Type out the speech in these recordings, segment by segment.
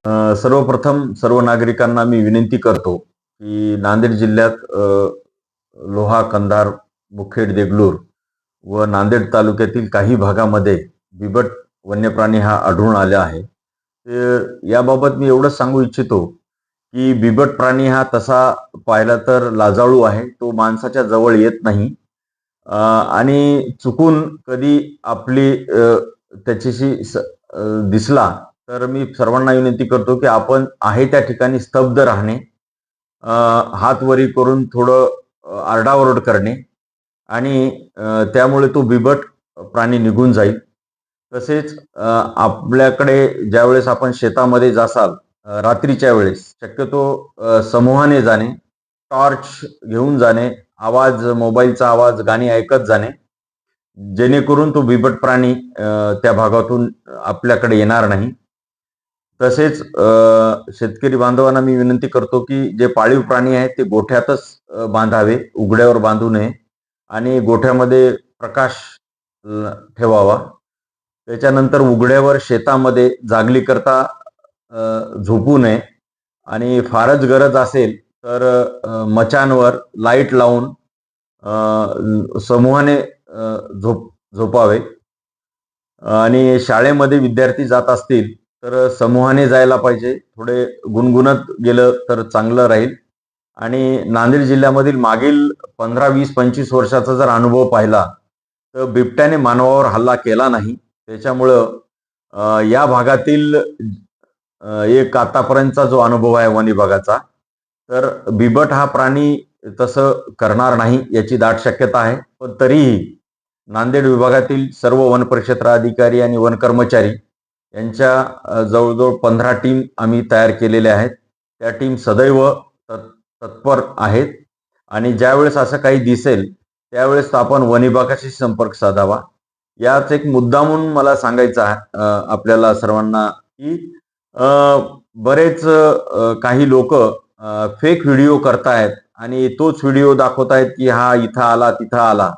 सर्वप्रथम सर्व नागरिकांना मी विनंती करतो की नांदेड जिल्ह्यात लोहा, कंधार, मुखेड, देगलूर व नांदेड तालुक्यातील काही भागामध्ये बिबट वन्यप्राणी हा आढळून आला आहे. तर याबाबत मी एवढंच सांगू इच्छितो की बिबट प्राणी हा तसा पाहिला तर लाजाळू आहे. तो माणसाच्या जवळ येत नाही. आणि चुकून कधी आपली त्याच्याशी दिसला तर मी सर्वांना विनंती करतो की आपण आहे त्या ठिकाणी स्तब्ध राहणे, हात वरी करून थोडं आरडाओरड करणे आणि त्यामुळे तो बिबट प्राणी निघून जाईल. तसेच आपल्याकडे ज्यावेळेस आपण शेतामध्ये जासाल रात्रीच्या वेळेस शक्यतो समूहाने जाणे, टॉर्च घेऊन जाणे, मोबाईलचा आवाज, गाणी ऐकत जाणे, जेणेकरून तो बिबट प्राणी त्या भागातून आपल्याकडे येणार नाही. तसेच शेतकरी बांधवांना मी विनंती करतो की जे पाळीव प्राणी आहेत ते गोठ्यातच बांधावे, उघड्यावर बांधू नये आणि गोठ्यामध्ये प्रकाश ठेवावा. त्याच्यानंतर उघड्यावर शेतामध्ये जागली करता झोपू नये आणि फारच गरज असेल तर मचानवर लाईट लावून समूहाने झोपावे. आणि शाळेमध्ये विद्यार्थी जात असतील तर समूहाने जायला पाहिजे. थोडे गुणगुणत गेलं तर चांगलं राहील. आणि नांदेड जिल्ह्यामधील मागील 15, 20, 25 वर्षाचा जर अनुभव पाहिला तर बिबट्याने मानवावर हल्ला केला नाही. त्याच्यामुळं या भागातील एक आतापर्यंतचा जो अनुभव आहे वन विभागाचा, तर बिबट हा प्राणी तसं करणार नाही याची दाट शक्यता आहे. पण तरीही नांदेड विभागातील सर्व वन परिक्षेत्र अधिकारी आणि वन कर्मचारी यांच्या जवळजवळ 15 टीम आम्ही तयार केलेल्या आहेत. त्या टीम सदैव तत्पर आहेत आणि ज्यावेळेस असं काही दिसेल त्यावेळेस आपण वन विभागाशी संपर्क साधावा. याच एक मुद्दा म्हणून मला सांगायचं आहे आपल्याला सर्वांना की बरेच काही लोक फेक व्हिडिओ करतायत आणि तोच व्हिडिओ दाखवतायत की हा इथं आला तिथं आला.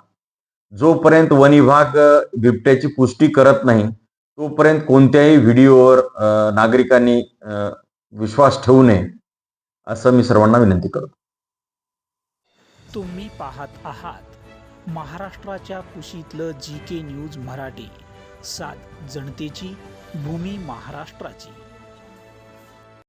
जोपर्यंत वन विभाग बिबट्याची पुष्टी करत नाही तोपर्यंत कोणत्याही व्हिडिओवर नागरिकांनी विश्वास ठेवू नये असं मी सर्वांना विनंती करतो. तुम्ही पाहत आहात महाराष्ट्राच्या कुशीतलं GK न्यूज मराठी. सात जनतेची, भूमी महाराष्ट्राची.